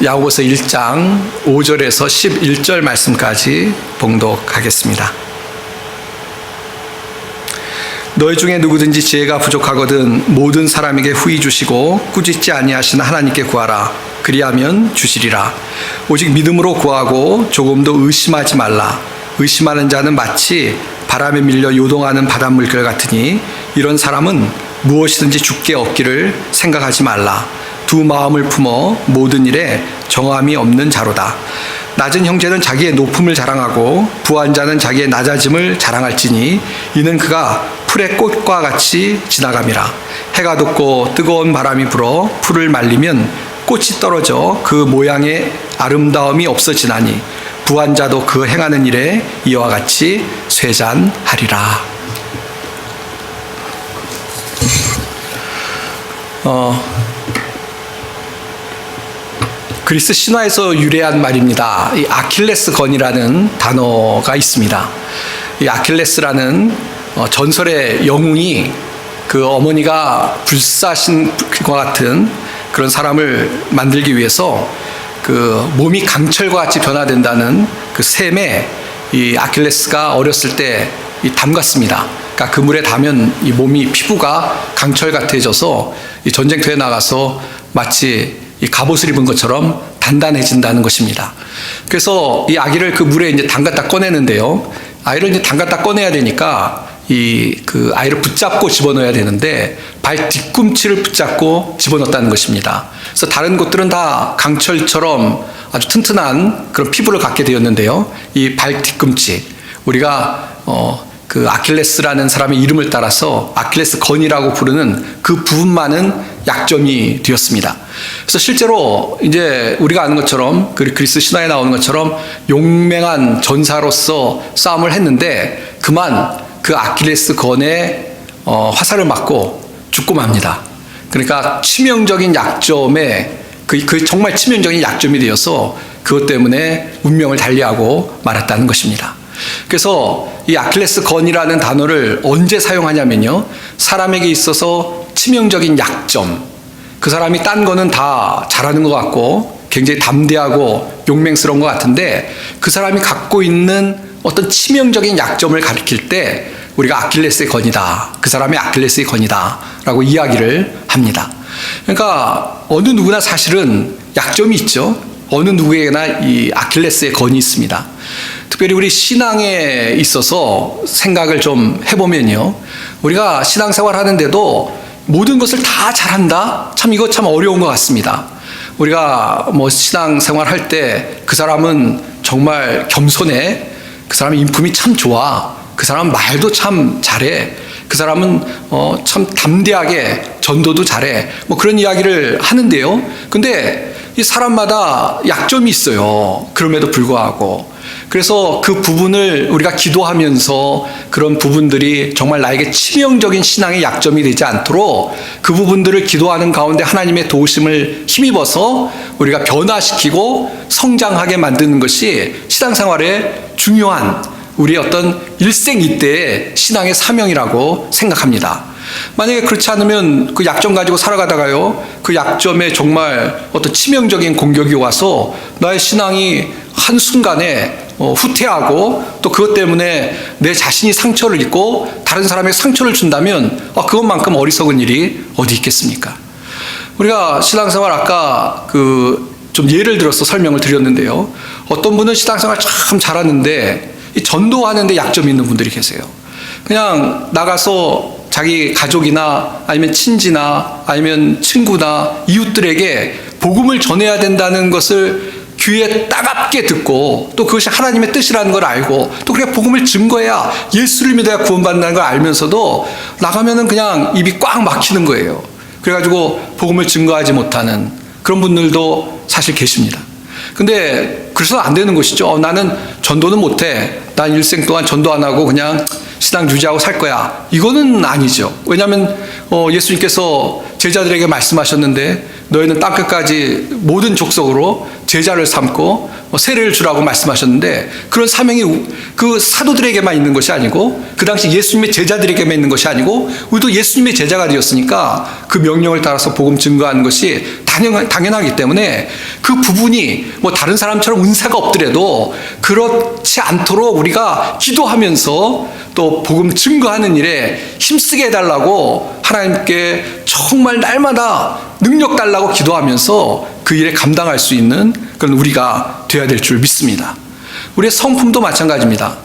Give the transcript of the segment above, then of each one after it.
야고보서 1장 5절에서 11절 말씀까지 봉독하겠습니다. 너희 중에 누구든지 지혜가 부족하거든 모든 사람에게 후히 주시고 꾸짖지 아니하시는 하나님께 구하라. 그리하면 주시리라. 오직 믿음으로 구하고 조금도 의심하지 말라. 의심하는 자는 마치 바람에 밀려 요동하는 바닷물결 같으니 이런 사람은 무엇이든지 주께 얻기를 생각하지 말라. 두 마음을 품어 모든 일에 정함이 없는 자로다. 낮은 형제는 자기의 높음을 자랑하고 부한 자는 자기의 낮아짐을 자랑할지니 이는 그가 풀의 꽃과 같이 지나감이라. 해가 돋고 뜨거운 바람이 불어 풀을 말리면 꽃이 떨어져 그 모양의 아름다움이 없어지나니 부한 자도 그 행하는 일에 이와 같이 쇠잔하리라. 그리스 신화에서 유래한 말입니다. 이 아킬레스 건이라는 단어가 있습니다. 이 아킬레스라는 전설의 영웅이 그 어머니가 불사신 것 같은 그런 사람을 만들기 위해서 그 몸이 강철과 같이 변화된다는 그 셈에 이 아킬레스가 어렸을 때 담갔습니다. 그러니까 그 물에 닿으면 이 몸이 피부가 강철 같아져서 이 전쟁터에 나가서 마치 이 갑옷을 입은 것처럼 단단해진다는 것입니다. 그래서 이 아기를 그 물에 이제 담갔다 꺼내는데요. 아이를 이제 담갔다 꺼내야 되니까 그 아이를 붙잡고 집어넣어야 되는데 발 뒤꿈치를 붙잡고 집어넣었다는 것입니다. 그래서 다른 곳들은 다 강철처럼 아주 튼튼한 그런 피부를 갖게 되었는데요. 이 발 뒤꿈치, 우리가 그 아킬레스라는 사람의 이름을 따라서 아킬레스 건이라고 부르는 그 부분만은 약점이 되었습니다. 그래서 실제로 이제 우리가 아는 것처럼 그리스 신화에 나오는 것처럼 용맹한 전사로서 싸움을 했는데 그만 그 아킬레스 건에 화살을 맞고 죽고 맙니다. 그러니까 치명적인 약점에 그 정말 치명적인 약점이 되어서 그것 때문에 운명을 달리하고 말았다는 것입니다. 그래서 이 아킬레스 건이라는 단어를 언제 사용하냐면요, 사람에게 있어서 치명적인 약점, 그 사람이 딴 거는 다 잘하는 것 같고 굉장히 담대하고 용맹스러운 것 같은데 그 사람이 갖고 있는 어떤 치명적인 약점을 가리킬 때 우리가 아킬레스의 건이다, 그 사람이 아킬레스의 건이다 라고 이야기를 합니다. 그러니까 어느 누구나 사실은 약점이 있죠. 어느 누구에게나 이 아킬레스의 건이 있습니다. 특별히 우리 신앙에 있어서 생각을 좀 해보면요, 우리가 신앙생활 하는데도 모든 것을 다 잘한다? 이거 참 어려운 것 같습니다. 우리가 신앙생활 할 때 그 사람은 정말 겸손해, 그 사람의 인품이 참 좋아, 그 사람은 말도 참 잘해, 그 사람은 참 담대하게 전도도 잘해, 그런 이야기를 하는데요. 근데 이 사람마다 약점이 있어요. 그럼에도 불구하고. 그래서 그 부분을 우리가 기도하면서 그런 부분들이 정말 나에게 치명적인 신앙의 약점이 되지 않도록 그 부분들을 기도하는 가운데 하나님의 도우심을 힘입어서 우리가 변화시키고 성장하게 만드는 것이 신앙생활의 중요한 우리의 어떤 일생이대의 신앙의 사명이라고 생각합니다. 만약에 그렇지 않으면 그 약점 가지고 살아가다가요, 그 약점에 정말 어떤 치명적인 공격이 와서 나의 신앙이 한순간에 후퇴하고 또 그것 때문에 내 자신이 상처를 입고 다른 사람에게 상처를 준다면 그것만큼 어리석은 일이 어디 있겠습니까? 우리가 신앙생활 아까 좀 예를 들어서 설명을 드렸는데요, 어떤 분은 신앙생활 참 잘하는데 이 전도하는데 약점이 있는 분들이 계세요. 그냥 나가서 자기 가족이나 아니면 친지나 아니면 친구나 이웃들에게 복음을 전해야 된다는 것을 귀에 따갑게 듣고 또 그것이 하나님의 뜻이라는 걸 알고 또 그렇게 복음을 증거해야 예수를 믿어야 구원받는다는 걸 알면서도 나가면은 그냥 입이 꽉 막히는 거예요. 그래가지고 복음을 증거하지 못하는 그런 분들도 사실 계십니다. 근데 그래서 안 되는 것이죠. 나는 전도는 못해, 난 일생 동안 전도 안 하고 그냥 신앙 유지하고 살 거야, 이거는 아니죠. 왜냐하면 예수님께서 제자들에게 말씀하셨는데 너희는 땅끝까지 모든 족속으로 제자를 삼고 세례를 주라고 말씀하셨는데 그런 사명이 그 사도들에게만 있는 것이 아니고 그 당시 예수님의 제자들에게만 있는 것이 아니고 우리도 예수님의 제자가 되었으니까 그 명령을 따라서 복음 증거하는 것이 당연하기 때문에 그 부분이 뭐 다른 사람처럼 은사가 없더라도 그렇지 않도록 우리가 기도하면서 또 복음 증거하는 일에 힘쓰게 해달라고 하나님께 정말 날마다 능력 달라고 기도하면서 그 일에 감당할 수 있는 그런 우리가 되어야 될 줄 믿습니다. 우리의 성품도 마찬가지입니다.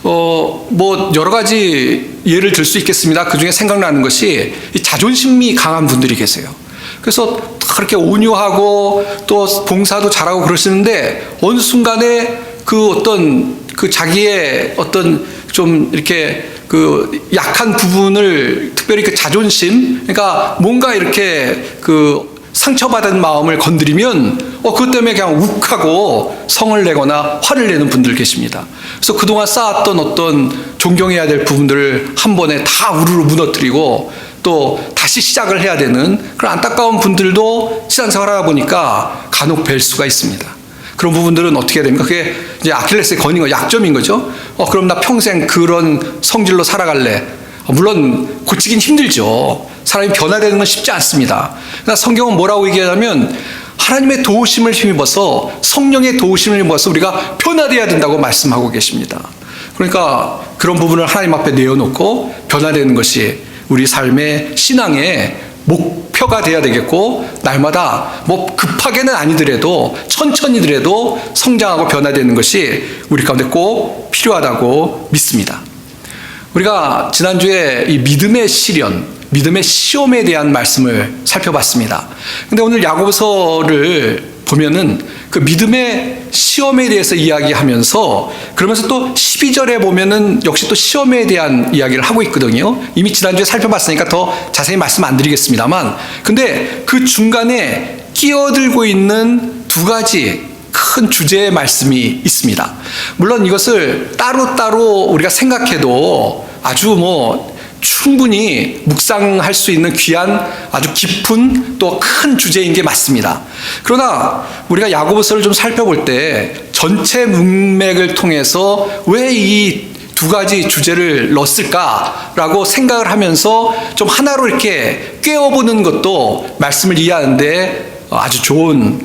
뭐 여러 가지 예를 들 수 있겠습니다. 그 중에 생각나는 것이 이 자존심이 강한 분들이 계세요. 그래서 그렇게 온유하고 또 봉사도 잘하고 그러시는데 어느 순간에 그 어떤 그 자기의 어떤 좀 이렇게 그 약한 부분을 특별히 그 자존심, 그러니까 뭔가 이렇게 그 상처받은 마음을 건드리면 그것 때문에 그냥 욱하고 성을 내거나 화를 내는 분들 계십니다. 그래서 그동안 쌓았던 어떤 존경해야 될 부분들을 한 번에 다 우르르 무너뜨리고 또 다시 시작을 해야 되는 그런 안타까운 분들도 신앙생활 하다 보니까 간혹 뵐 수가 있습니다. 그런 부분들은 어떻게 됩니까? 그게 이제 아킬레스의 건인 거, 약점인 거죠. 그럼 나 평생 그런 성질로 살아갈래. 물론 고치긴 힘들죠. 사람이 변화되는 건 쉽지 않습니다. 그러나 성경은 뭐라고 얘기하냐면 하나님의 도우심을 힘입어서 성령의 도우심을 힘입어서 우리가 변화되어야 된다고 말씀하고 계십니다. 그러니까 그런 부분을 하나님 앞에 내어놓고 변화되는 것이 우리 삶의 신앙의 목표가 돼야 되겠고 날마다 뭐 급하게는 아니더라도 천천히더라도 성장하고 변화되는 것이 우리 가운데 꼭 필요하다고 믿습니다. 우리가 지난주에 이 믿음의 시련, 믿음의 시험에 대한 말씀을 살펴봤습니다. 근데 오늘 야고보서를 보면은 그 믿음의 시험에 대해서 이야기하면서 그러면서 또 12절에 보면은 역시 또 시험에 대한 이야기를 하고 있거든요. 이미 지난주에 살펴봤으니까 더 자세히 말씀 안 드리겠습니다만 근데 그 중간에 끼어들고 있는 두 가지 큰 주제의 말씀이 있습니다. 물론 이것을 따로따로 우리가 생각해도 아주 충분히 묵상할 수 있는 귀한 아주 깊은 또 큰 주제인 게 맞습니다. 그러나 우리가 야고보서를 좀 살펴볼 때 전체 문맥을 통해서 왜 이 두 가지 주제를 넣었을까라고 생각을 하면서 좀 하나로 이렇게 꿰어보는 것도 말씀을 이해하는데 아주 좋은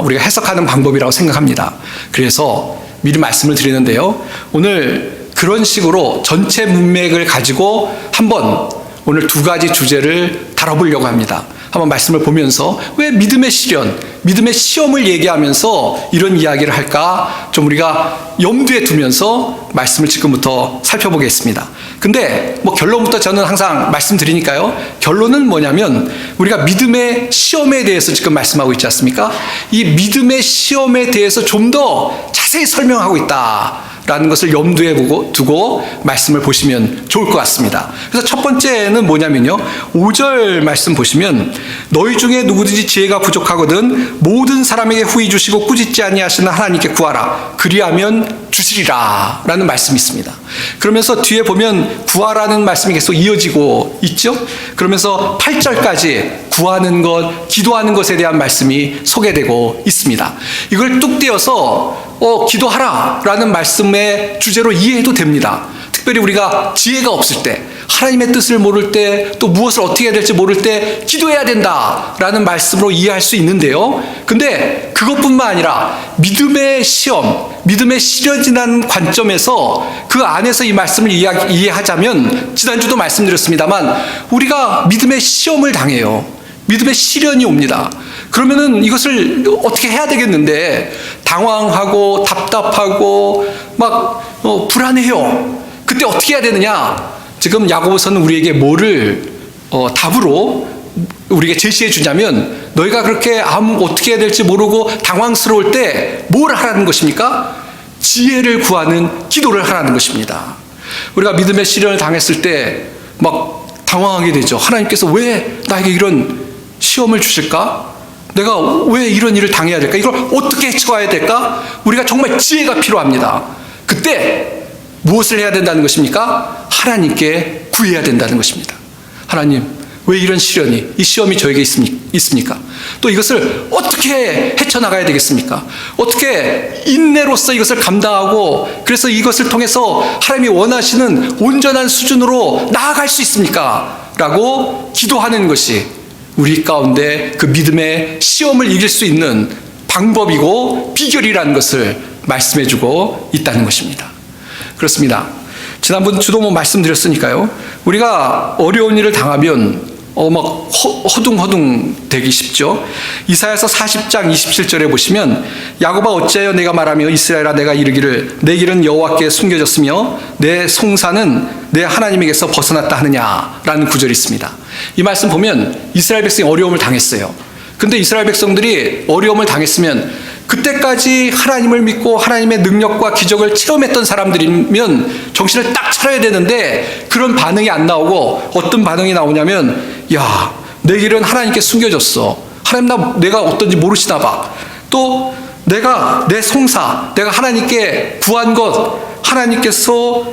우리가 해석하는 방법이라고 생각합니다. 그래서 미리 말씀을 드리는데요. 오늘 그런 식으로 전체 문맥을 가지고 한번 오늘 두 가지 주제를 다뤄보려고 합니다. 한번 말씀을 보면서 왜 믿음의 시련, 믿음의 시험을 얘기하면서 이런 이야기를 할까 좀 우리가 염두에 두면서 말씀을 지금부터 살펴보겠습니다. 근데 결론부터 저는 항상 말씀드리니까요. 결론은 뭐냐면 우리가 믿음의 시험에 대해서 지금 말씀하고 있지 않습니까? 이 믿음의 시험에 대해서 좀 더 자세히 설명하고 있다라는 것을 염두에 두고 말씀을 보시면 좋을 것 같습니다. 그래서 첫 번째는 뭐냐면요. 5절 말씀 보시면 너희 중에 누구든지 지혜가 부족하거든 모든 사람에게 후히 주시고 꾸짖지 아니하시는 하나님께 구하라. 그리하면 주시리라 라는 말씀이 있습니다. 그러면서 뒤에 보면 구하라는 말씀이 계속 이어지고 있죠. 그러면서 8절까지 구하는 것, 기도하는 것에 대한 말씀이 소개되고 있습니다. 이걸 뚝 떼어서 기도하라 라는 말씀의 주제로 이해해도 됩니다. 특별히 우리가 지혜가 없을 때, 하나님의 뜻을 모를 때, 또 무엇을 어떻게 해야 될지 모를 때 기도해야 된다라는 말씀으로 이해할 수 있는데요. 근데 그것뿐만 아니라 믿음의 시험, 믿음의 시련이라는 관점에서 그 안에서 이 말씀을 이해하자면 지난주도 말씀드렸습니다만 우리가 믿음의 시험을 당해요. 믿음의 시련이 옵니다. 그러면은 이것을 어떻게 해야 되겠는데 당황하고 답답하고 불안해요. 그때 어떻게 해야 되느냐? 지금 야고보서는 우리에게 뭐를 답으로 우리에게 제시해 주냐면 너희가 그렇게 어떻게 해야 될지 모르고 당황스러울 때 뭘 하라는 것입니까? 지혜를 구하는 기도를 하라는 것입니다. 우리가 믿음의 시련을 당했을 때 당황하게 되죠. 하나님께서 왜 나에게 이런 시험을 주실까? 내가 왜 이런 일을 당해야 될까? 이걸 어떻게 헤쳐가야 될까? 우리가 정말 지혜가 필요합니다. 그때 무엇을 해야 된다는 것입니까? 하나님께 구해야 된다는 것입니다. 하나님, 왜 이런 시련이, 이 시험이 저에게 있습니까? 또 이것을 어떻게 헤쳐나가야 되겠습니까? 어떻게 인내로서 이것을 감당하고 그래서 이것을 통해서 하나님이 원하시는 온전한 수준으로 나아갈 수 있습니까? 라고 기도하는 것이 우리 가운데 그 믿음의 시험을 이길 수 있는 방법이고 비결이라는 것을 말씀해주고 있다는 것입니다. 그렇습니다. 지난번 주도 말씀드렸으니까요. 우리가 어려운 일을 당하면 막 허둥허둥 되기 쉽죠. 이사야서 40장 27절에 보시면 야곱아 어찌하여 내가 말하며 이스라엘아 내가 이르기를 내 길은 여호와께 숨겨졌으며 내 송사는 내 하나님에게서 벗어났다 하느냐라는 구절이 있습니다. 이 말씀 보면 이스라엘 백성이 어려움을 당했어요. 근데 이스라엘 백성들이 어려움을 당했으면 그때까지 하나님을 믿고 하나님의 능력과 기적을 체험했던 사람들이면 정신을 딱 차려야 되는데 그런 반응이 안 나오고 어떤 반응이 나오냐면 야, 내 길은 하나님께 숨겨졌어. 하나님 내가 어떤지 모르시나 봐. 또 내가 내 송사, 내가 하나님께 구한 것 하나님께서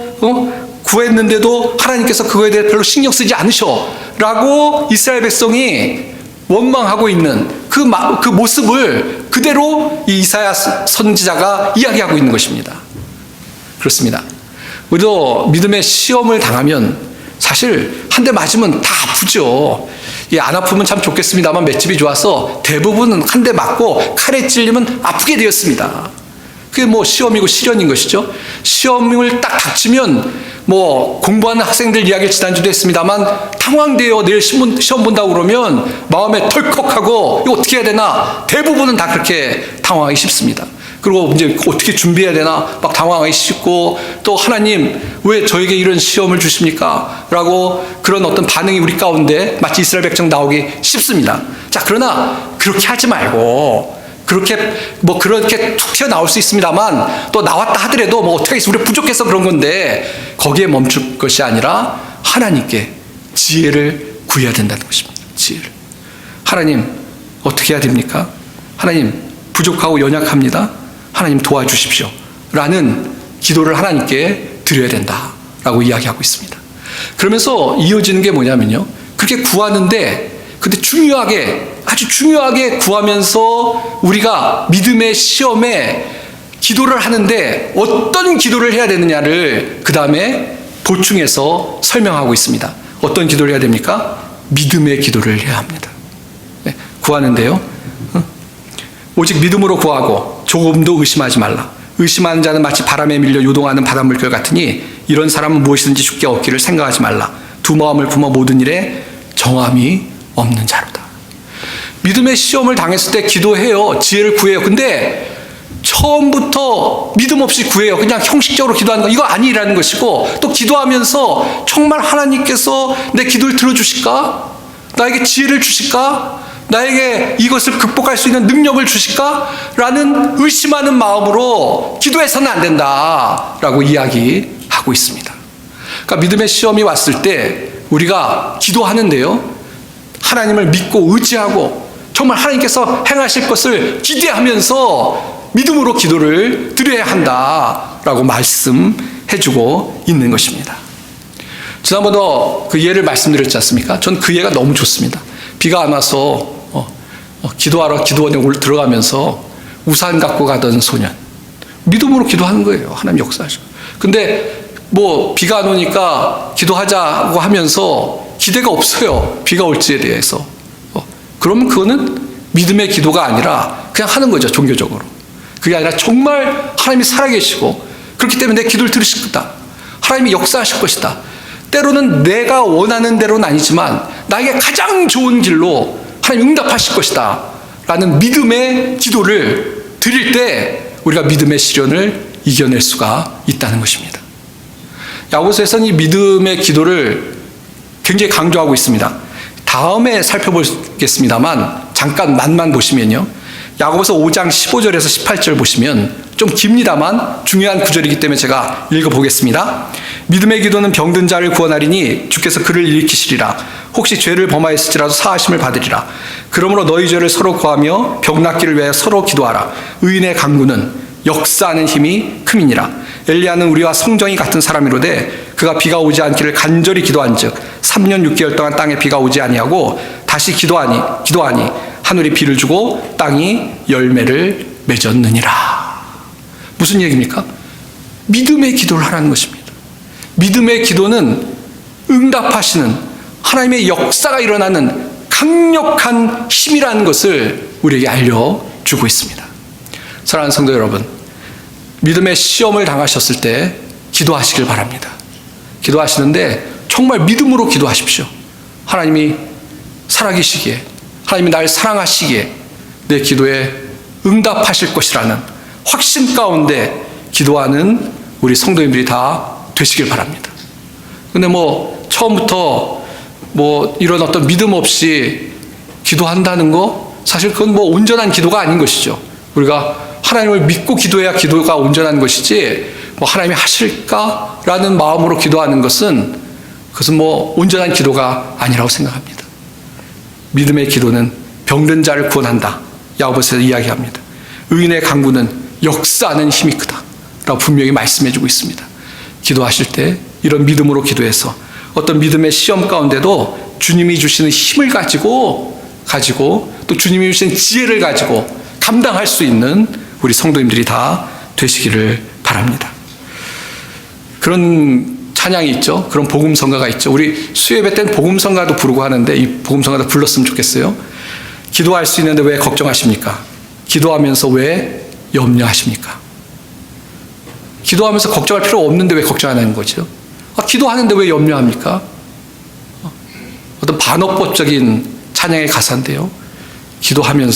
구했는데도 하나님께서 그거에 대해 별로 신경 쓰지 않으셔 라고 이스라엘 백성이 원망하고 있는 그 모습을 그대로 이 이사야 선지자가 이야기하고 있는 것입니다. 그렇습니다. 우리도 믿음의 시험을 당하면 사실 한 대 맞으면 다 아프죠. 안 아프면 참 좋겠습니다만 맷집이 좋아서 대부분은 한 대 맞고 칼에 찔리면 아프게 되었습니다. 그게 시험이고 시련인 것이죠. 시험을 딱 닥치면 공부하는 학생들 이야기를 지난주도 했습니다만 당황돼요. 내일 시험 본다고 그러면 마음에 덜컥하고 이거 어떻게 해야 되나 대부분은 다 그렇게 당황하기 쉽습니다. 그리고 이제 어떻게 준비해야 되나 막 당황하기 쉽고 또 하나님 왜 저에게 이런 시험을 주십니까? 라고 그런 어떤 반응이 우리 가운데 마치 이스라엘 백성 나오기 쉽습니다. 자, 그러나 그렇게 하지 말고 그렇게 툭 튀어나올 수 있습니다만 또 나왔다 하더라도 어떻게 해서 우리 부족해서 그런 건데 거기에 멈출 것이 아니라 하나님께 지혜를 구해야 된다는 것입니다. 지혜를. 하나님 어떻게 해야 됩니까? 하나님 부족하고 연약합니다. 하나님 도와주십시오. 라는 기도를 하나님께 드려야 된다라고 이야기하고 있습니다. 그러면서 이어지는 게 뭐냐면요. 그렇게 구하는데 근데 아주 중요하게 구하면서 우리가 믿음의 시험에 기도를 하는데 어떤 기도를 해야 되느냐를 그 다음에 보충해서 설명하고 있습니다. 어떤 기도를 해야 됩니까? 믿음의 기도를 해야 합니다. 네, 구하는데요. 오직 믿음으로 구하고 조금도 의심하지 말라. 의심하는 자는 마치 바람에 밀려 요동하는 바닷물결 같으니 이런 사람은 무엇이든지 죽게 얻기를 생각하지 말라. 두 마음을 품어 모든 일에 정함이 없는 자로다. 믿음의 시험을 당했을 때 기도해요. 지혜를 구해요. 근데 처음부터 믿음 없이 구해요. 그냥 형식적으로 기도하는 거 이거 아니라는 것이고 또 기도하면서 정말 하나님께서 내 기도를 들어주실까? 나에게 지혜를 주실까? 나에게 이것을 극복할 수 있는 능력을 주실까? 라는 의심하는 마음으로 기도해서는 안 된다라고 이야기하고 있습니다. 그러니까 믿음의 시험이 왔을 때 우리가 기도하는데요. 하나님을 믿고 의지하고 정말 하나님께서 행하실 것을 기대하면서 믿음으로 기도를 드려야 한다라고 말씀해주고 있는 것입니다. 지난번도 그 예를 말씀드렸지 않습니까? 전 그 예가 너무 좋습니다. 비가 안 와서 기도하러 기도원에 들어가면서 우산 갖고 가던 소년. 믿음으로 기도하는 거예요. 하나님 역사하시고. 근데 비가 안 오니까 기도하자고 하면서 기대가 없어요. 비가 올지에 대해서. 그러면 그거는 믿음의 기도가 아니라 그냥 하는 거죠. 종교적으로. 그게 아니라 정말 하나님이 살아계시고 그렇기 때문에 내 기도를 들으실 거다. 하나님이 역사하실 것이다. 때로는 내가 원하는 대로는 아니지만 나에게 가장 좋은 길로 하나님 응답하실 것이다 라는 믿음의 기도를 드릴 때 우리가 믿음의 시련을 이겨낼 수가 있다는 것입니다. 야고보서에서는 이 믿음의 기도를 굉장히 강조하고 있습니다. 다음에 살펴보겠습니다만 잠깐 맛만 보시면요. 야고보서 5장 15절에서 18절 보시면 좀 깁니다만 중요한 구절이기 때문에 제가 읽어보겠습니다. 믿음의 기도는 병든 자를 구원하리니 주께서 그를 일으키시리라. 혹시 죄를 범하였을지라도 사하심을 받으리라. 그러므로 너희 죄를 서로 구하며 병 낫기를 위하여 서로 기도하라. 의인의 강구는 역사하는 힘이 큼이니라. 엘리야는 우리와 성정이 같은 사람이로되 그가 비가 오지 않기를 간절히 기도한즉 3년 6개월 동안 땅에 비가 오지 아니하고 다시 기도하니 하늘이 비를 주고 땅이 열매를 맺었느니라. 무슨 얘기입니까? 믿음의 기도를 하라는 것입니다. 믿음의 기도는 응답하시는 하나님의 역사가 일어나는 강력한 힘이라는 것을 우리에게 알려주고 있습니다. 사랑하는 성도 여러분, 믿음의 시험을 당하셨을 때 기도하시길 바랍니다. 기도하시는데 정말 믿음으로 기도하십시오. 하나님이 살아계시기에, 하나님이 날 사랑하시기에 내 기도에 응답하실 것이라는 확신 가운데 기도하는 우리 성도님들이 다 되시길 바랍니다. 근데 처음부터 이런 어떤 믿음 없이 기도한다는 거, 사실 그건 온전한 기도가 아닌 것이죠. 우리가 하나님을 믿고 기도해야 기도가 온전한 것이지, 하나님이 하실까라는 마음으로 기도하는 것은, 그것은 온전한 기도가 아니라고 생각합니다. 믿음의 기도는 병든 자를 구원한다. 야고보서에서 이야기합니다. 의인의 간구는 역사하는 힘이 크다. 라고 분명히 말씀해주고 있습니다. 기도하실 때 이런 믿음으로 기도해서 어떤 믿음의 시험 가운데도 주님이 주시는 힘을 가지고 또 주님이 주시는 지혜를 가지고 감당할 수 있는 우리 성도님들이 다 되시기를 바랍니다. 그런 찬양이 있죠. 그런 복음성가가 있죠. 우리 수요예배 때는 복음성가도 부르고 하는데 이 복음성가도 불렀으면 좋겠어요. 기도할 수 있는데 왜 걱정하십니까? 기도하면서 왜 염려하십니까? 기도하면서 걱정할 필요 없는데 왜 걱정하는 거죠? 기도하는데 왜 염려합니까? 어떤 반어법적인 찬양의 가사인데요. 기도하면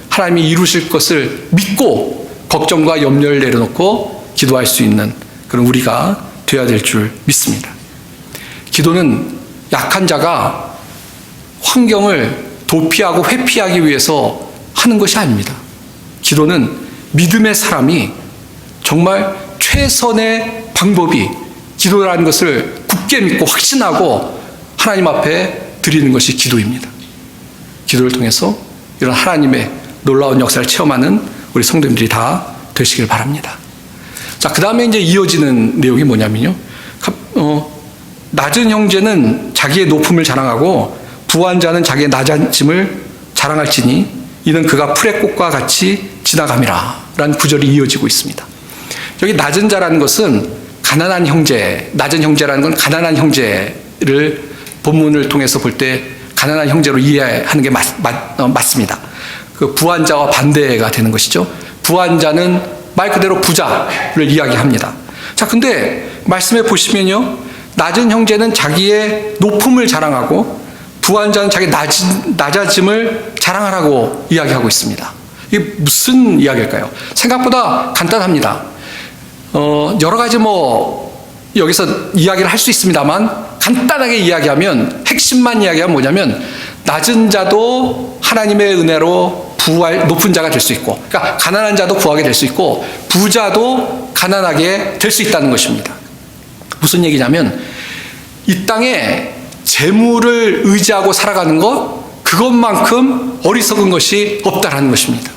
하나님이 이루실 것을 믿고 걱정과 염려를 내려놓고 기도할 수 있는 그런 우리가 되어야 될 줄 믿습니다. 기도는 약한 자가 환경을 도피하고 회피하기 위해서 하는 것이 아닙니다. 기도는 믿음의 사람이 정말 최선의 방법이 기도라는 것을 굳게 믿고 확신하고 하나님 앞에 드리는 것이 기도입니다. 기도를 통해서 이런 하나님의 놀라운 역사를 체험하는 우리 성도님들이 다 되시길 바랍니다. 자, 그 다음에 이제 이어지는 내용이 뭐냐면요. 낮은 형제는 자기의 높음을 자랑하고 부한 자는 자기의 낮아짐을 자랑할지니 이는 그가 풀의 꽃과 같이 지나감이라 라는 구절이 이어지고 있습니다. 여기 낮은 자라는 것은 가난한 형제, 낮은 형제라는 건 가난한 형제를 본문을 통해서 볼 때 가난한 형제로 이해하는 게 맞습니다. 그 부한 자와 반대가 되는 것이죠. 부한 자는 말 그대로 부자를 이야기합니다. 자, 근데 말씀해 보시면요. 낮은 형제는 자기의 높음을 자랑하고 부한 자는 자기 낮아짐을 자랑하라고 이야기하고 있습니다. 이게 무슨 이야기일까요? 생각보다 간단합니다. 여러 가지 여기서 이야기를 할 수 있습니다만 간단하게 이야기하면 핵심만 이야기하면 뭐냐면 낮은 자도 하나님의 은혜로 부할 높은 자가 될 수 있고, 그러니까 가난한 자도 부하게 될 수 있고 부자도 가난하게 될 수 있다는 것입니다. 무슨 얘기냐면 이 땅에 재물을 의지하고 살아가는 것, 그것만큼 어리석은 것이 없다라는 것입니다.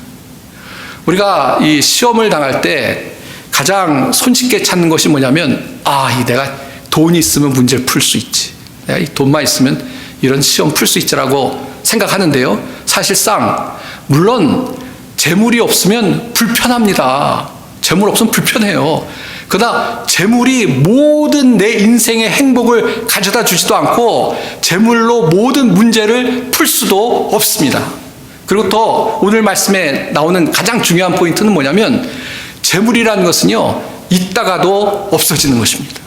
우리가 이 시험을 당할 때 가장 손쉽게 찾는 것이 뭐냐면, 내가 돈이 있으면 문제를 풀 수 있지. 내가 이 돈만 있으면 이런 시험 풀 수 있지라고 생각하는데요. 사실상 물론 재물이 없으면 불편합니다. 재물 없으면 불편해요. 그러나 재물이 모든 내 인생의 행복을 가져다 주지도 않고 재물로 모든 문제를 풀 수도 없습니다. 그리고 또 오늘 말씀에 나오는 가장 중요한 포인트는 뭐냐면 재물이라는 것은요, 있다가도 없어지는 것입니다.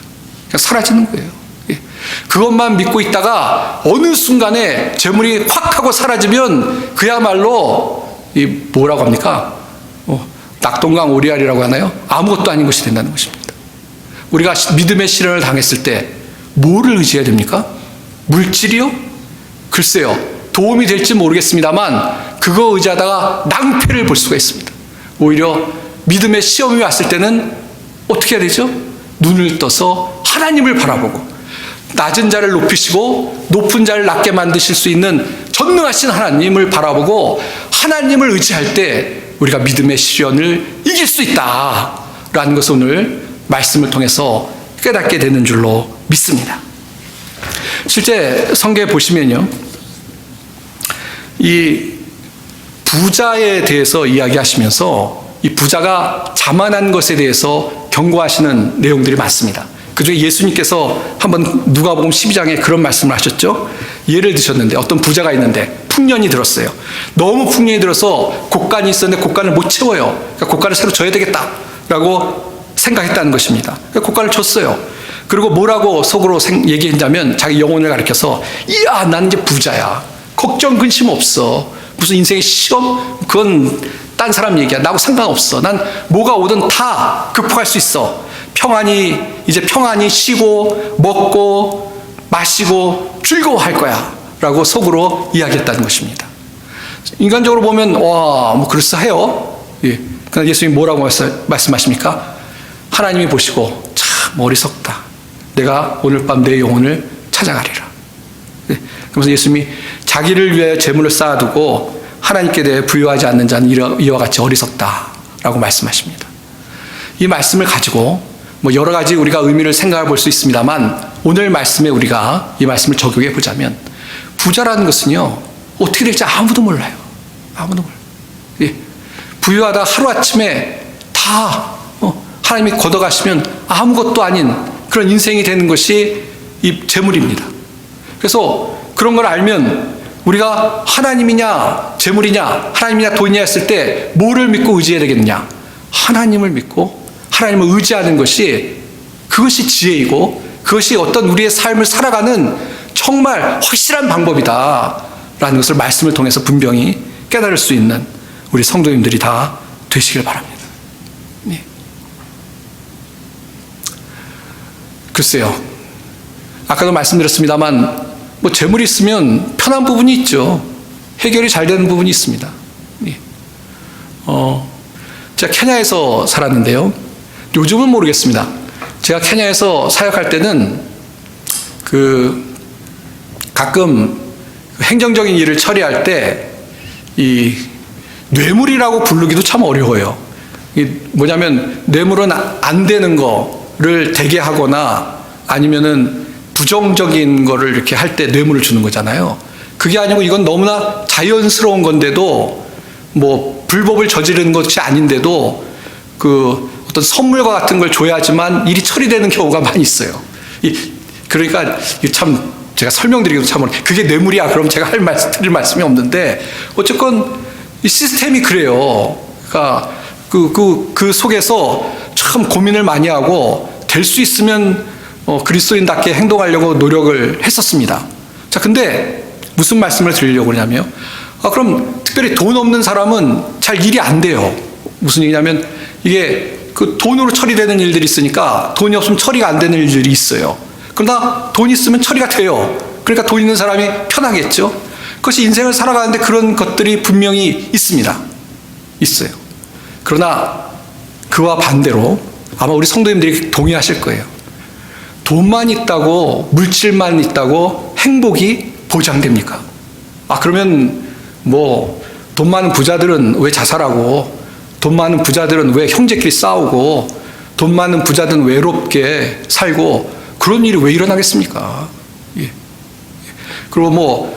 그냥 사라지는 거예요. 그것만 믿고 있다가 어느 순간에 재물이 확 하고 사라지면 그야말로 뭐라고 합니까? 낙동강 오리알이라고 하나요? 아무것도 아닌 것이 된다는 것입니다. 우리가 믿음의 시련을 당했을 때 뭐를 의지해야 됩니까? 물질이요? 글쎄요. 도움이 될지 모르겠습니다만 그거 의지하다가 낭패를 볼 수가 있습니다. 오히려 믿음의 시험이 왔을 때는 어떻게 해야 되죠? 눈을 떠서 하나님을 바라보고 낮은 자를 높이시고 높은 자를 낮게 만드실 수 있는 전능하신 하나님을 바라보고 하나님을 의지할 때 우리가 믿음의 시련을 이길 수 있다라는 것을 오늘 말씀을 통해서 깨닫게 되는 줄로 믿습니다. 실제 성경에 보시면요, 이 부자에 대해서 이야기하시면서 이 부자가 자만한 것에 대해서 경고하시는 내용들이 많습니다. 그중에 예수님께서 한번 누가복음 12장에 그런 말씀을 하셨죠. 예를 드셨는데 어떤 부자가 있는데 풍년이 들었어요. 너무 풍년이 들어서 곡간이 있었는데 곡간을 못 채워요. 그러니까 곡간을 새로 져야 되겠다라고 생각했다는 것입니다. 그러니까 곡간을 줬어요. 그리고 뭐라고 속으로 얘기했냐면 자기 영혼을 가리켜서, 이야, 난 이제 부자야. 걱정 근심 없어. 무슨 인생의 시험? 그건 딴 사람 얘기야. 나하고 상관없어. 난 뭐가 오든 다 극복할 수 있어. 이제 평안히 쉬고 먹고 마시고 즐거워할 거야 라고 속으로 이야기했다는 것입니다. 인간적으로 보면 뭐 그럴싸해요. 예. 그러나 예수님이 뭐라고 말씀하십니까? 하나님이 보시고 참 어리석다. 내가 오늘 밤 내 영혼을 찾아가리라. 예. 그러면서 예수님이 자기를 위해 재물을 쌓아두고 하나님께 대해 부여하지 않는 자는 이와 같이 어리석다라고 말씀하십니다. 이 말씀을 가지고 여러 가지 우리가 의미를 생각해 볼 수 있습니다만, 오늘 말씀에 우리가 이 말씀을 적용해 보자면, 부자라는 것은요, 어떻게 될지 아무도 몰라요. 아무도 몰라요. 예. 부유하다 하루아침에 다 하나님이 걷어가시면 아무것도 아닌 그런 인생이 되는 것이 이 재물입니다. 그래서 그런 걸 알면 우리가 하나님이냐 재물이냐 하나님이냐 돈이냐 했을 때 뭐를 믿고 의지해야 되겠느냐? 하나님을 믿고 하나님을 의지하는 그것이 지혜이고, 그것이 어떤 우리의 삶을 살아가는 정말 확실한 방법이다라는 것을 말씀을 통해서 분명히 깨달을 수 있는 우리 성도님들이 다 되시길 바랍니다. 네. 글쎄요, 아까도 말씀드렸습니다만 재물이 있으면 편한 부분이 있죠. 해결이 잘 되는 부분이 있습니다. 네. 제가 케냐에서 살았는데요, 요즘은 모르겠습니다. 제가 케냐에서 사역할 때는 가끔 행정적인 일을 처리할 때 이 뇌물이라고 부르기도 참 어려워요. 뭐냐면 뇌물은 안 되는 거를 되게 하거나 아니면은 부정적인 거를 이렇게 할 때 뇌물을 주는 거잖아요. 그게 아니고 이건 너무나 자연스러운 건데도 불법을 저지르는 것이 아닌데도 어떤 선물과 같은 걸 줘야지만 일이 처리되는 경우가 많이 있어요. 그러니까 참 제가 설명드리기도 참 어려워요. 그게 뇌물이야 그럼 제가 드릴 말씀이 없는데, 어쨌건 이 시스템이 그래요. 그러니까 그 속에서 참 고민을 많이 하고 될 수 있으면 그리스도인답게 행동하려고 노력을 했었습니다. 자, 근데 무슨 말씀을 드리려고 그러냐면요, 그럼 특별히 돈 없는 사람은 잘 일이 안 돼요. 무슨 얘기냐면 이게 돈으로 처리되는 일들이 있으니까 돈이 없으면 처리가 안 되는 일들이 있어요. 그러나 돈이 있으면 처리가 돼요. 그러니까 돈 있는 사람이 편하겠죠. 그것이 인생을 살아가는데 그런 것들이 분명히 있습니다. 있어요. 그러나 그와 반대로 아마 우리 성도님들이 동의하실 거예요. 돈만 있다고, 물질만 있다고 행복이 보장됩니까? 그러면 돈 많은 부자들은 왜 자살하고, 돈 많은 부자들은 왜 형제끼리 싸우고, 돈 많은 부자들은 외롭게 살고, 그런 일이 왜 일어나겠습니까? 예. 그리고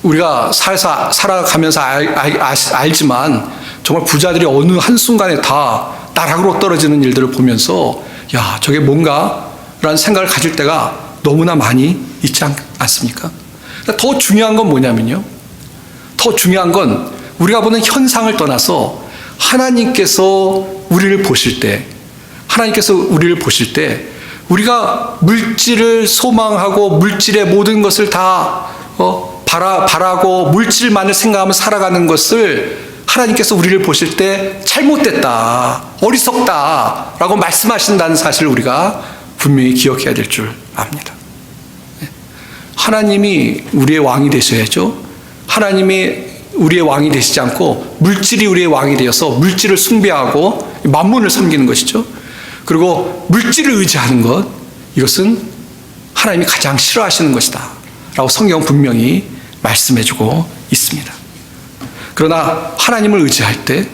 우리가 살아가면서 알지만 정말 부자들이 어느 한순간에 다 나락으로 떨어지는 일들을 보면서 야, 저게 뭔가라는 생각을 가질 때가 너무나 많이 있지 않습니까? 더 중요한 건 뭐냐면요, 더 중요한 건 우리가 보는 현상을 떠나서 하나님께서 우리를 보실 때 우리가 물질을 소망하고 물질의 모든 것을 다 바라고 물질만을 생각하며 살아가는 것을 하나님께서 우리를 보실 때 잘못됐다, 어리석다 라고 말씀하신다는 사실을 우리가 분명히 기억해야 될 줄 압니다. 하나님이 우리의 왕이 되셔야죠. 하나님이 우리의 왕이 되시지 않고 물질이 우리의 왕이 되어서 물질을 숭배하고 만몬을 섬기는 것이죠. 그리고 물질을 의지하는 것, 이것은 하나님이 가장 싫어하시는 것이다 라고 성경은 분명히 말씀해주고 있습니다. 그러나 하나님을 의지할 때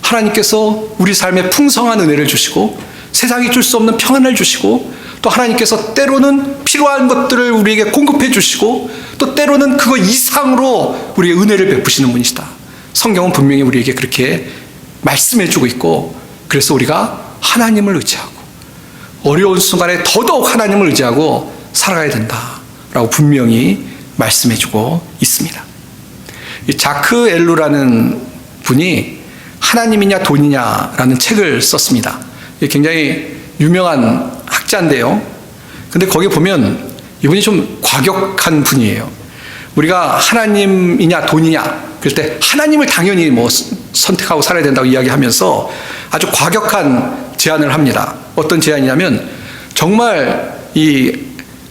하나님께서 우리 삶에 풍성한 은혜를 주시고 세상이 줄 수 없는 평안을 주시고 또 또 하나님께서 때로는 필요한 것들을 우리에게 공급해 주시고 또 때로는 그거 이상으로 우리의 은혜를 베푸시는 분이시다. 성경은 분명히 우리에게 그렇게 말씀해 주고 있고, 그래서 우리가 하나님을 의지하고 어려운 순간에 더더욱 하나님을 의지하고 살아가야 된다라고 분명히 말씀해 주고 있습니다. 이 자크 엘루라는 분이 하나님이냐 돈이냐라는 책을 썼습니다. 굉장히 유명한 학자인데요. 근데 거기 보면 이분이 좀 과격한 분이에요. 우리가 하나님이냐 돈이냐 그럴 때 하나님을 당연히 선택하고 살아야 된다고 이야기하면서 아주 과격한 제안을 합니다. 어떤 제안이냐면 정말 이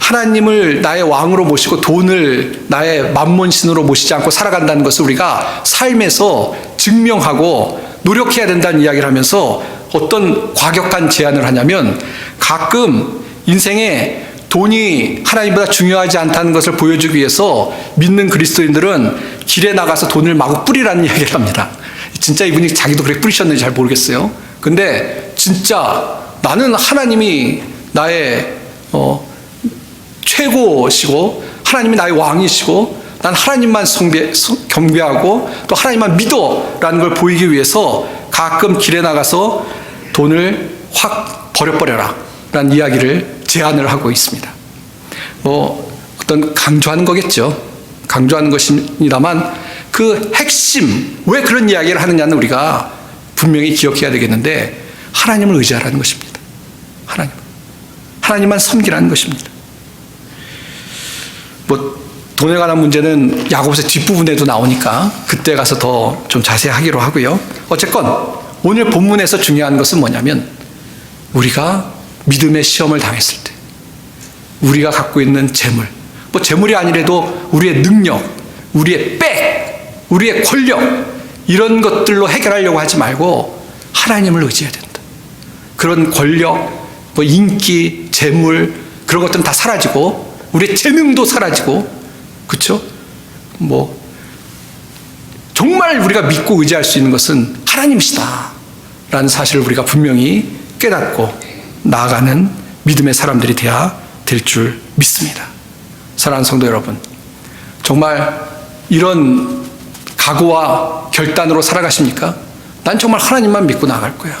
하나님을 나의 왕으로 모시고 돈을 나의 만몬신으로 모시지 않고 살아간다는 것을 우리가 삶에서 증명하고 노력해야 된다는 이야기를 하면서 어떤 과격한 제안을 하냐면, 가끔 인생에 돈이 하나님보다 중요하지 않다는 것을 보여주기 위해서 믿는 그리스도인들은 길에 나가서 돈을 마구 뿌리라는 이야기를 합니다. 진짜 이분이 자기도 그렇게 뿌리셨는지 잘 모르겠어요. 근데 진짜 나는 하나님이 나의 최고시고 하나님이 나의 왕이시고 난 하나님만 경배하고 또 하나님만 믿어라는 걸 보이기 위해서 가끔 길에 나가서 돈을 확 버려버려라 라는 이야기를 제안을 하고 있습니다. 어떤 강조하는 거겠죠. 강조하는 것입니다만 그 핵심, 왜 그런 이야기를 하느냐는 우리가 분명히 기억해야 되겠는데, 하나님을 의지하라는 것입니다. 하나님만 섬기라는 것입니다. 돈에 관한 문제는 야고보서 뒷부분에도 나오니까 그때 가서 더 좀 자세히 하기로 하고요. 어쨌건 오늘 본문에서 중요한 것은 뭐냐면, 우리가 믿음의 시험을 당했을 때 우리가 갖고 있는 재물, 재물이 아니라도 우리의 능력, 우리의 우리의 권력, 이런 것들로 해결하려고 하지 말고 하나님을 의지해야 된다. 그런 권력, 인기, 재물, 그런 것들은 다 사라지고 우리의 재능도 사라지고, 그렇죠? 정말 우리가 믿고 의지할 수 있는 것은 하나님이시다 라는 사실을 우리가 분명히 깨닫고 나아가는 믿음의 사람들이 돼야 될 줄 믿습니다. 사랑하는 성도 여러분, 정말 이런 각오와 결단으로 살아가십니까? 난 정말 하나님만 믿고 나아갈 거야.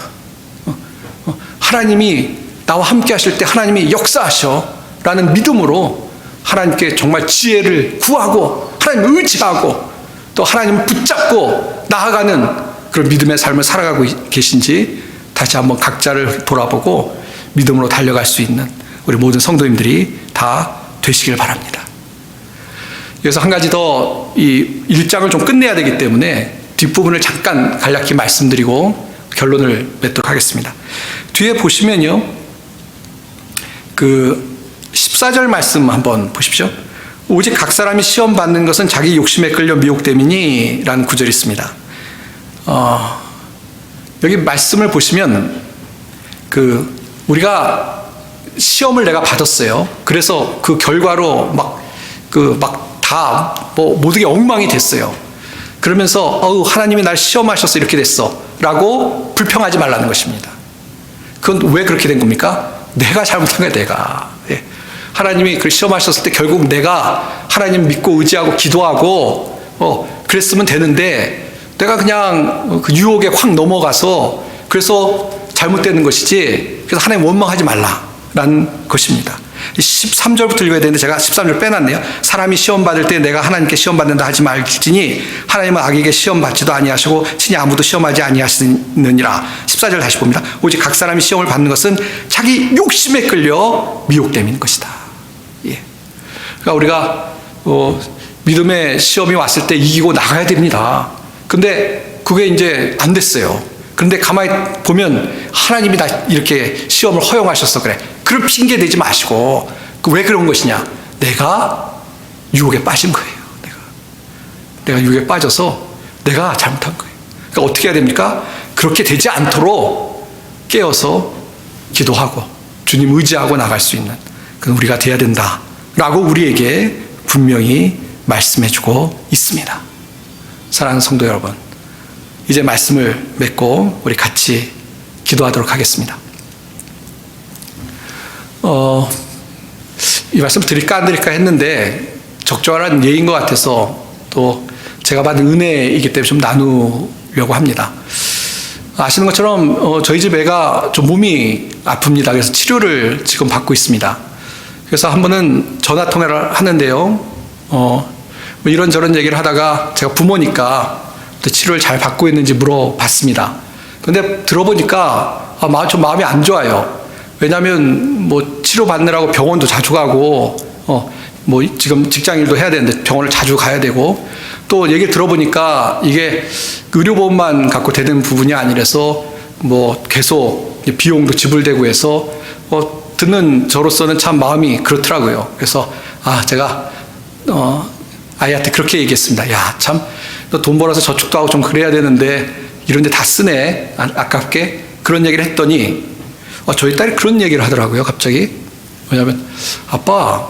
하나님이 나와 함께 하실 때 하나님이 역사하셔 라는 믿음으로 하나님께 정말 지혜를 구하고 하나님을 의지하고 또 하나님을 붙잡고 나아가는 그런 믿음의 삶을 살아가고 계신지 다시 한번 각자를 돌아보고 믿음으로 달려갈 수 있는 우리 모든 성도님들이 다 되시길 바랍니다. 그래서 한 가지 더 이 1장을 좀 끝내야 되기 때문에 뒷부분을 잠깐 간략히 말씀드리고 결론을 맺도록 하겠습니다. 뒤에 보시면요, 그 14절 말씀 한번 보십시오. 오직 각 사람이 시험 받는 것은 자기 욕심에 끌려 미혹됨이니 라는 구절이 있습니다. 여기 말씀을 보시면 우리가 시험을 내가 받았어요. 그래서 그 결과로 다 모든 게 엉망이 됐어요. 그러면서 하나님이 날 시험하셔서 이렇게 됐어 라고 불평하지 말라는 것입니다. 그건 왜 그렇게 된 겁니까? 내가 잘못한 거야, 내가. 하나님이 그 시험하셨을 때 결국 내가 하나님 믿고 의지하고 기도하고 그랬으면 되는데 내가 그냥 그 유혹에 확 넘어가서 그래서 잘못되는 것이지, 그래서 하나님 원망하지 말라라는 것입니다. 13절부터 읽어야 되는데 제가 13절 빼놨네요. 사람이 시험받을 때 내가 하나님께 시험받는다 하지 말지니 하나님은 악에게 시험받지도 아니하시고 친히 아무도 시험하지 아니하시느니라. 14절 다시 봅니다. 오직 각 사람이 시험을 받는 것은 자기 욕심에 끌려 미혹됨인 것이다. 그러니까 우리가 믿음의 시험이 왔을 때 이기고 나가야 됩니다. 근데 그게 이제 안 됐어요. 그런데 가만히 보면 하나님이 나 이렇게 시험을 허용하셔서 그래. 그런 핑계 대지 마시고, 왜 그런 것이냐? 내가 유혹에 빠진 거예요. 내가 유혹에 빠져서 내가 잘못한 거예요. 그러니까 어떻게 해야 됩니까? 그렇게 되지 않도록 깨어서 기도하고 주님 의지하고 나갈 수 있는 그런 우리가 돼야 된다라고 우리에게 분명히 말씀해주고 있습니다. 사랑하는 성도 여러분, 이제 말씀을 맺고 우리 같이 기도하도록 하겠습니다. 이 말씀 드릴까 안 드릴까 했는데 적절한 예인 것 같아서 또 제가 받은 은혜이기 때문에 좀 나누려고 합니다. 아시는 것처럼 저희 집 애가 좀 몸이 아픕니다. 그래서 치료를 지금 받고 있습니다. 그래서 한 번은 전화 통화를 하는데요. 뭐 이런저런 얘기를 하다가 제가 부모니까 치료를 잘 받고 있는지 물어봤습니다. 근데 들어보니까 좀 마음이 안 좋아요. 왜냐하면 뭐 치료 받느라고 병원도 자주 가고 뭐 지금 직장 일도 해야 되는데 병원을 자주 가야 되고, 또 얘기 들어보니까 이게 의료보험만 갖고 되는 부분이 아니라서 뭐 계속 비용도 지불되고 해서 듣는 저로서는 참 마음이 그렇더라고요. 그래서 제가 아이한테 그렇게 얘기했습니다. 야, 참 너 돈 벌어서 저축도 하고 좀 그래야 되는데 이런 데 다 쓰네, 아깝게. 그런 얘기를 했더니 저희 딸이 그런 얘기를 하더라고요, 갑자기. 뭐냐면, 아빠,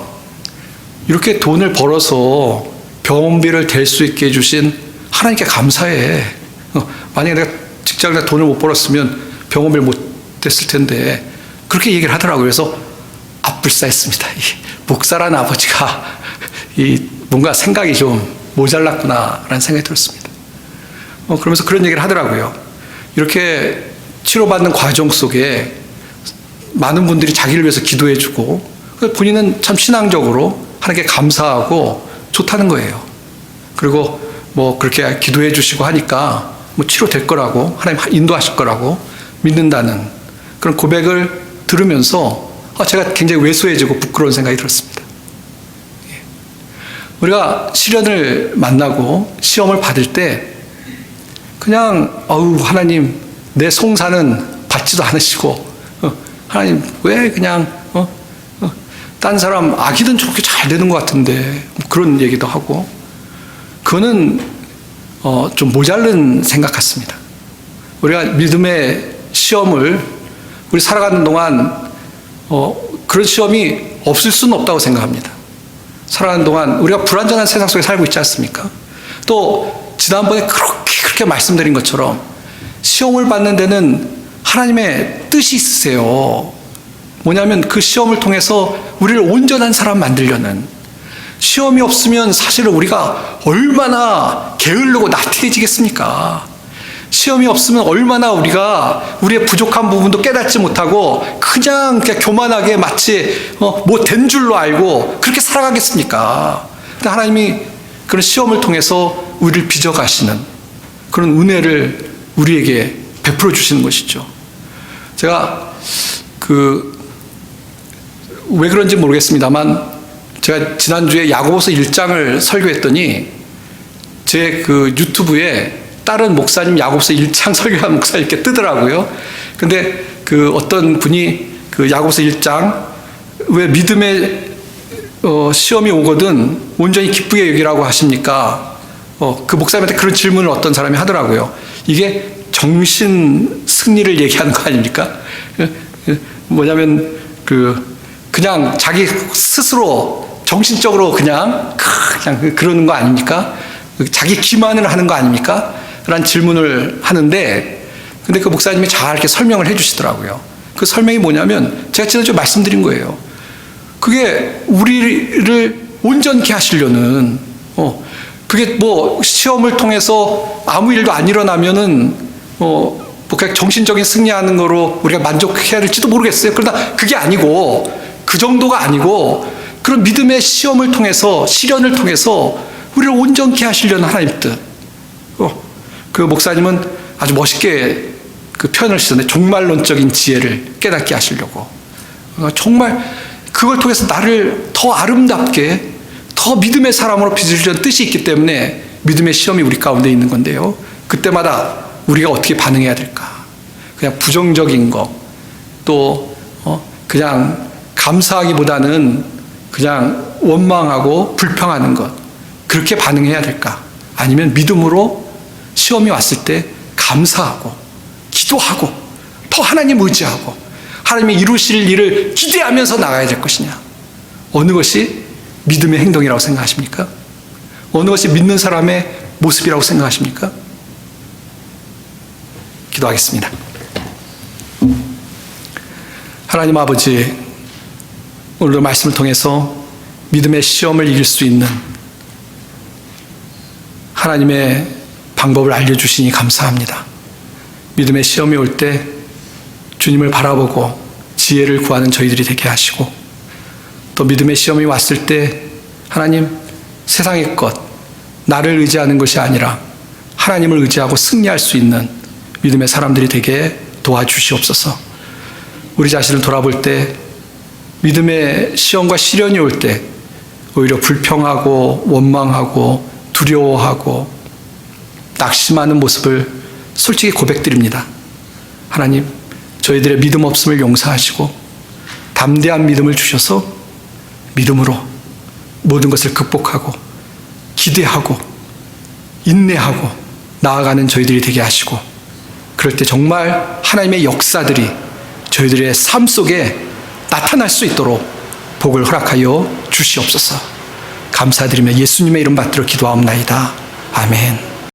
이렇게 돈을 벌어서 병원비를 댈 수 있게 해주신 하나님께 감사해. 만약에 내가 직장에서 돈을 못 벌었으면 병원비를 못 댔을 텐데, 그렇게 얘기를 하더라고요. 그래서 불쌍했습니다. 목사라는 아버지가 뭔가 생각이 좀 모자랐구나라는 생각이 들었습니다. 그러면서 그런 얘기를 하더라고요. 이렇게 치료받는 과정 속에 많은 분들이 자기를 위해서 기도해주고, 본인은 참 신앙적으로 하나님께 감사하고 좋다는 거예요. 그리고 뭐 그렇게 기도해 주시고 하니까 뭐 치료될 거라고, 하나님 인도하실 거라고 믿는다는 그런 고백을 들으면서 제가 굉장히 왜소해지고 부끄러운 생각이 들었습니다. 우리가 시련을 만나고 시험을 받을 때 그냥 하나님, 내 송사는 받지도 않으시고 하나님 왜 그냥 딴 사람 아기든 저렇게 잘 되는 것 같은데, 그런 얘기도 하고, 그거는 좀 모자른 생각 같습니다. 우리가 믿음의 시험을 우리 살아가는 동안 그런 시험이 없을 수는 없다고 생각합니다. 살아가는 동안 우리가 불완전한 세상 속에 살고 있지 않습니까? 또 지난번에 그렇게 말씀드린 것처럼 시험을 받는 데는 하나님의 뜻이 있으세요. 뭐냐면 그 시험을 통해서 우리를 온전한 사람 만들려는, 시험이 없으면 사실은 우리가 얼마나 게으르고 나태해지겠습니까? 시험이 없으면 얼마나 우리가 우리의 부족한 부분도 깨닫지 못하고 그냥 교만하게 마치 뭐 된 줄로 알고 그렇게 살아가겠습니까? 근데 하나님이 그런 시험을 통해서 우리를 빚어가시는 그런 은혜를 우리에게 베풀어 주시는 것이죠. 제가 왜 그런지 모르겠습니다만, 제가 지난주에 야고보서 1장을 설교했더니 제 유튜브에 다른 목사님 야고보서 1장 설교한 목사님 이렇게 뜨더라고요. 근데 어떤 분이 야고보서 1장, 왜 믿음의 시험이 오거든 온전히 기쁘게 여기라고 하십니까? 그 목사님한테 그런 질문을 어떤 사람이 하더라고요. 이게 정신 승리를 얘기하는 거 아닙니까? 뭐냐면 그냥 자기 스스로 정신적으로 그냥 그러는 거 아닙니까? 자기 기만을 하는 거 아닙니까? 라는 질문을 하는데, 근데 그 목사님이 잘 이렇게 설명을 해주시더라고요. 그 설명이 뭐냐면 제가 지난주에 말씀드린 거예요. 그게 우리를 온전케 하시려는, 그게 뭐 시험을 통해서 아무 일도 안 일어나면은 뭐 그냥 정신적인 승리하는 거로 우리가 만족해야 될지도 모르겠어요. 그러나 그게 아니고, 그 정도가 아니고, 그런 믿음의 시험을 통해서, 시련을 통해서 우리를 온전케 하시려는 하나님 뜻. 그 목사님은 아주 멋있게 그 표현을 쓰는데, 종말론적인 지혜를 깨닫게 하시려고. 정말 그걸 통해서 나를 더 아름답게, 더 믿음의 사람으로 빚으시려는 뜻이 있기 때문에 믿음의 시험이 우리 가운데 있는 건데요. 그때마다 우리가 어떻게 반응해야 될까? 그냥 부정적인 거, 또 그냥 감사하기보다는 그냥 원망하고 불평하는 것, 그렇게 반응해야 될까? 아니면 믿음으로 시험이 왔을 때 감사하고 기도하고 더 하나님 의지하고 하나님이 이루실 일을 기대하면서 나가야 될 것이냐? 어느 것이 믿음의 행동이라고 생각하십니까? 어느 것이 믿는 사람의 모습이라고 생각하십니까? 기도하겠습니다. 하나님 아버지, 오늘도 말씀을 통해서 믿음의 시험을 이길 수 있는 하나님의 방법을 알려주시니 감사합니다. 믿음의 시험이 올 때 주님을 바라보고 지혜를 구하는 저희들이 되게 하시고, 또 믿음의 시험이 왔을 때 하나님, 세상의 것, 나를 의지하는 것이 아니라 하나님을 의지하고 승리할 수 있는 믿음의 사람들이 되게 도와주시옵소서. 우리 자신을 돌아볼 때 믿음의 시험과 시련이 올 때 오히려 불평하고 원망하고 두려워하고 낙심하는 모습을 솔직히 고백드립니다. 하나님, 저희들의 믿음 없음을 용서하시고 담대한 믿음을 주셔서 믿음으로 모든 것을 극복하고 기대하고 인내하고 나아가는 저희들이 되게 하시고, 그럴 때 정말 하나님의 역사들이 저희들의 삶 속에 나타날 수 있도록 복을 허락하여 주시옵소서. 감사드리며 예수님의 이름 받들어 기도하옵나이다. 아멘.